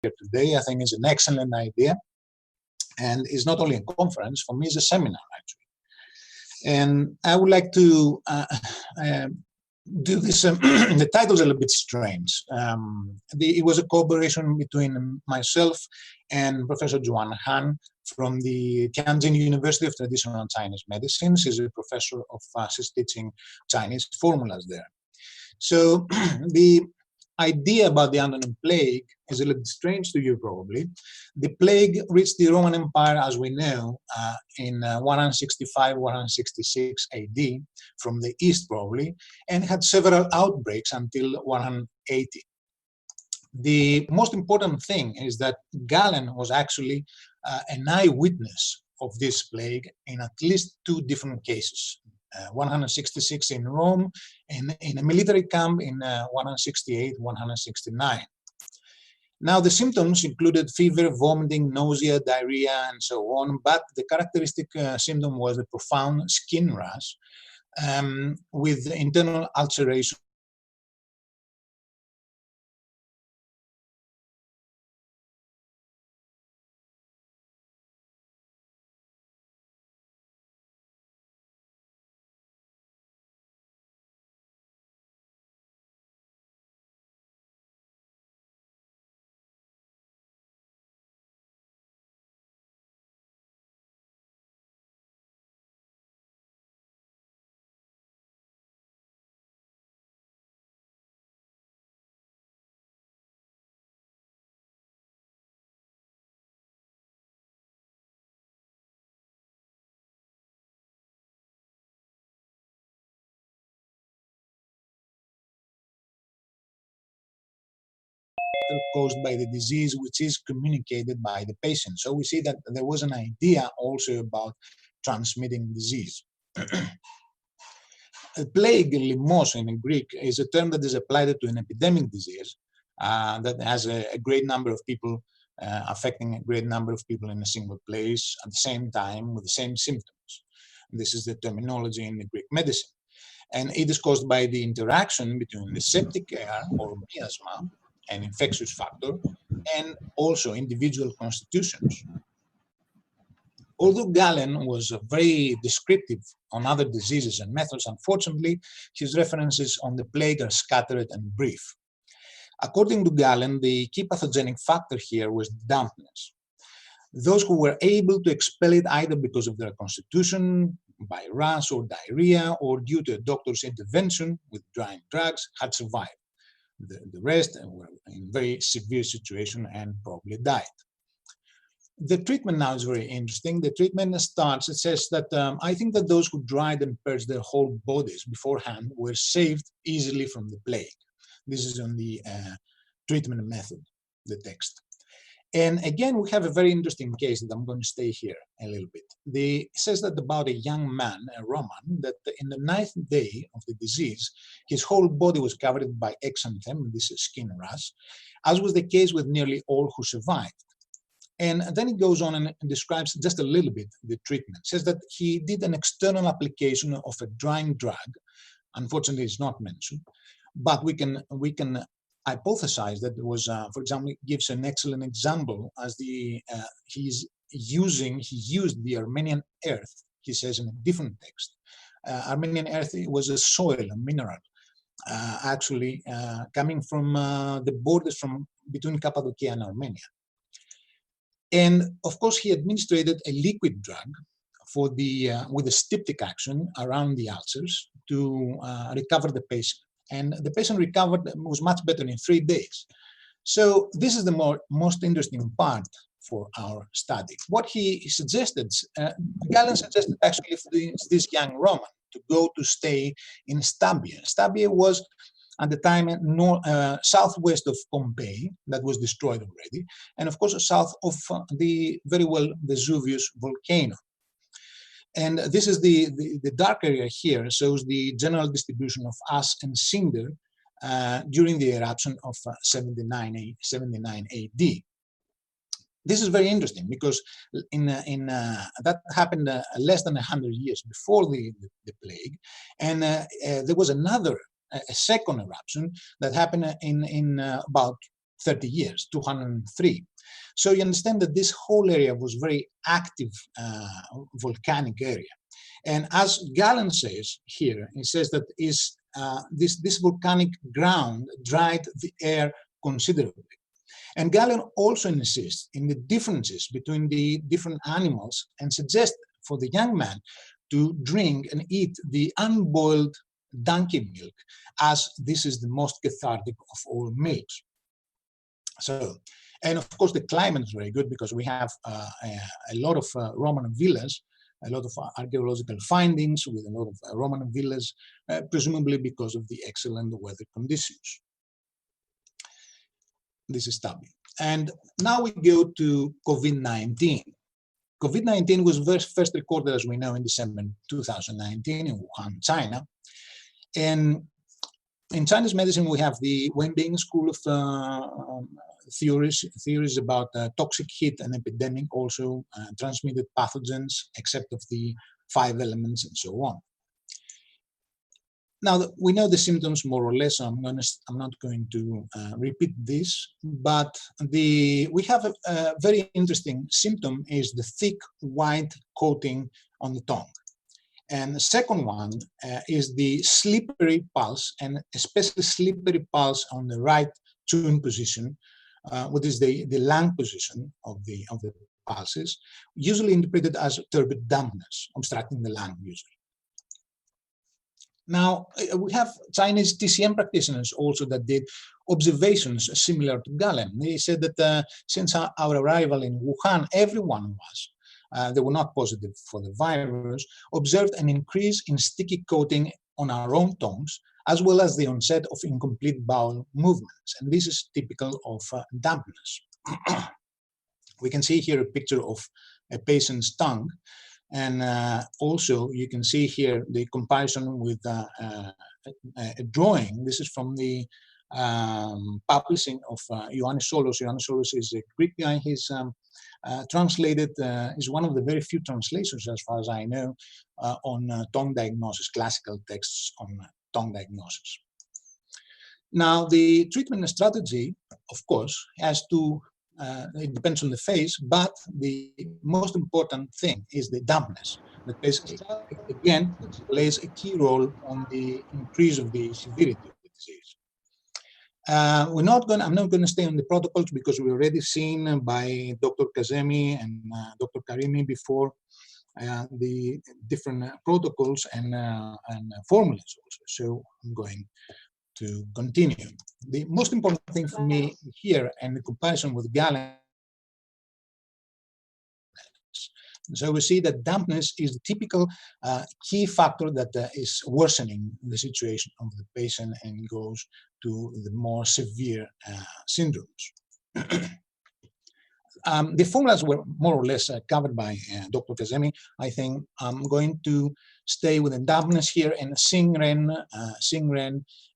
here today, I think is an excellent idea. And it's not only a conference, for me it's a seminar actually. And I would like to do this, the title's a little bit strange. It was a collaboration between myself and Professor Joanna Han from the Tianjin University of Traditional Chinese Medicine. She's a professor she's teaching Chinese formulas there. So the idea about the Unani plague is a little strange to you probably. The plague reached the Roman Empire, as we know, in 165, 166 AD, from the east probably, and had several outbreaks until 180. The most important thing is that Galen was actually an eyewitness of this plague in at least 2 different cases. 166 in Rome, and in a military camp in 168, 169. Now, the symptoms included fever, vomiting, nausea, diarrhea, and so on, but the characteristic symptom was a profound skin rash with internal ulceration. Caused by the disease, which is communicated by the patient. So we see that there was an idea also about transmitting disease. Plague, limos in Greek, is a term that is applied to an epidemic disease that has a great number of people, affecting a great number of people in a single place at the same time with the same symptoms. This is the terminology in the Greek medicine. And it is caused by the interaction between the septic air or miasma, an infectious factor, and also individual constitutions. Although Galen was very descriptive on other diseases and methods, unfortunately, his references on the plague are scattered and brief. According to Galen, the key pathogenic factor here was dampness. Those who were able to expel it either because of their constitution, by rash or diarrhea, or due to a doctor's intervention with drying drugs, had survived. The rest were in very severe situation and probably died. The treatment now is very interesting. The treatment starts, it says that I think that those who dried and purged their whole bodies beforehand were saved easily from the plague. This is on the treatment method, the text. And again, we have a very interesting case that I'm going to stay here a little bit. It says that about a young man, a Roman, that in the 9th day of the disease, his whole body was covered by exanthem, this is skin rash, as was the case with nearly all who survived. And then it goes on and describes just a little bit the treatment. It says that he did an external application of a drying drug. Unfortunately, it's not mentioned, but we can hypothesize that it was, for example, it gives an excellent example as he used the Armenian earth, he says in a different text. Armenian earth was a soil, a mineral, actually coming from the borders between Cappadocia and Armenia. And of course, he administered a liquid drug for with a styptic action around the ulcers to recover the patient. And the patient recovered, was much better in 3 days. So this is the most interesting part for our study. What he suggested, Galen suggested actually for this young Roman to go to stay in Stabia. Stabia was at the time southwest of Pompeii, that was destroyed already, and of course south of the very well Vesuvius volcano. And this is the dark area here, shows the general distribution of ash and cinder during the eruption of 79 AD. This is very interesting because that happened less than 100 years before the plague, and there was a second eruption that happened in about 30 years, 203. So you understand that this whole area was very active volcanic area. And as Gallen says here, he says that this volcanic ground dried the air considerably. And Gallen also insists in the differences between the different animals and suggests for the young man to drink and eat the unboiled donkey milk, as this is the most cathartic of all milks. So, and of course the climate is very good because we have a lot of Roman villas, a lot of archaeological findings with a lot of Roman villas, presumably because of the excellent weather conditions. This is stubby. And now we go to COVID-19. COVID-19 was first recorded, as we know, in December 2019 in Wuhan, China. And in Chinese medicine, we have the Wenbing school of theories about toxic heat and epidemic, also transmitted pathogens, except of the 5 elements and so on. Now, we know the symptoms more or less, so I'm not going to repeat this, but we have a very interesting symptom is the thick white coating on the tongue. And the second one is the slippery pulse, and especially slippery pulse on the right chewing position, what is the lung position of the pulses, usually interpreted as turbid dampness, obstructing the lung usually. Now, we have Chinese TCM practitioners also that did observations similar to Gallen. They said that since our arrival in Wuhan, everyone was, they were not positive for the virus, observed an increase in sticky coating on our own tongues, as well as the onset of incomplete bowel movements. And this is typical of dampness. We can see here a picture of a patient's tongue. And also you can see here the comparison with a drawing. This is from the publishing of Ioannis Solos. Ioannis Solos is a Greek guy. He's translated, is one of the very few translations, as far as I know, on tongue diagnosis, classical texts on tongue diagnosis. Now, the treatment strategy, of course, has to it depends on the phase, but the most important thing is the dampness that basically, again, plays a key role on the increase of the severity of the disease. I'm not going to stay on the protocols because we've already seen by Dr. Kazemi and Dr. Karimi before the different protocols and formulas also. So I'm going to continue. The most important thing for me here and the comparison with Gallen, so we see that dampness is the typical key factor that is worsening the situation of the patient and goes to the more severe syndromes. The formulas were more or less covered by Dr. Kazemi. I think I'm going to stay with the dampness here and Singren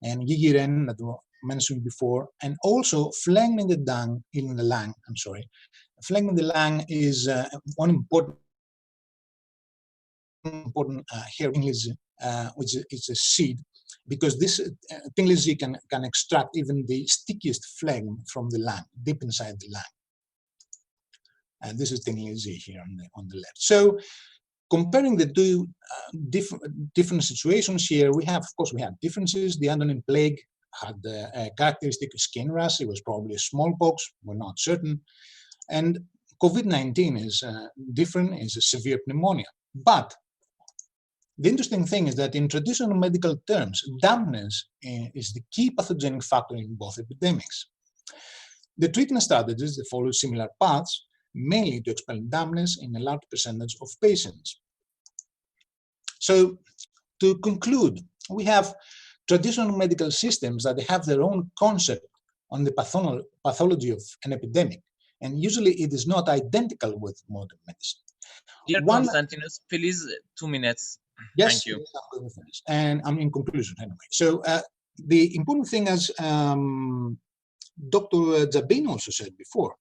and Yigiren that were mentioned before, and also phlegm in the lung. I'm sorry. Phlegm in the lung is one important here, which is a seed, because this Tingley can extract even the stickiest phlegm from the lung, deep inside the lung. And this is Tingley here on the left. So comparing the two different situations here, we have, of course, we have differences. The Antonine plague had a characteristic skin rash. It was probably smallpox. We're not certain. And COVID-19 is different, is a severe pneumonia. But the interesting thing is that in traditional medical terms, dampness is the key pathogenic factor in both epidemics. The treatment strategies that follow similar paths, mainly to expel dampness in a large percentage of patients. So to conclude, we have traditional medical systems that have their own concept on the pathology of an epidemic, and usually it is not identical with modern medicine. Dear Konstantinos, please 2 minutes. Yes, thank you. And I'm in conclusion anyway. So the important thing, as Dr. Jabin also said before,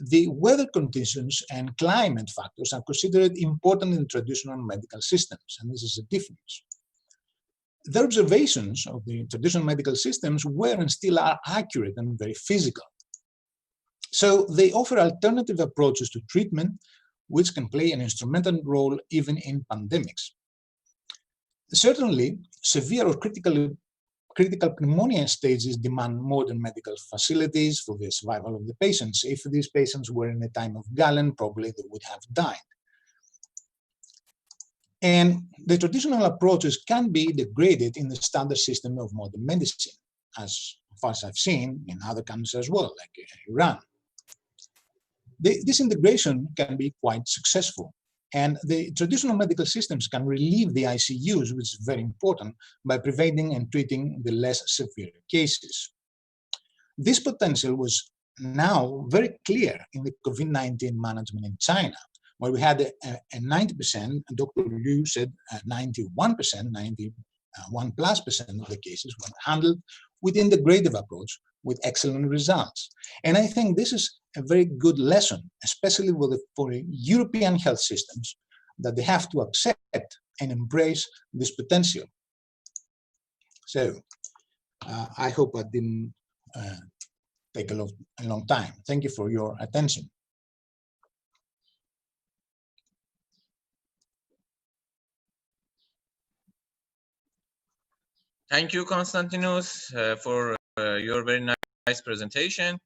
the weather conditions and climate factors are considered important in traditional medical systems, and this is a difference. The observations of the traditional medical systems were and still are accurate and very physical. So they offer alternative approaches to treatment, which can play an instrumental role even in pandemics. Certainly, severe or critical pneumonia stages demand modern medical facilities for the survival of the patients. If these patients were in a time of Galen, probably they would have died. And the traditional approaches can be degraded in the standard system of modern medicine, as far as I've seen in other countries as well, like Iran. This integration can be quite successful. And the traditional medical systems can relieve the ICUs, which is very important, by preventing and treating the less severe cases. This potential was now very clear in the COVID-19 management in China, where we had a 90%, and Dr. Liu said 91%, 91+% of the cases were handled with integrative approach with excellent results. And I think this is a very good lesson, especially for European health systems, that they have to accept and embrace this potential. So I hope I didn't take a long time. Thank you for your attention. Thank you, Konstantinos, for your very nice presentation.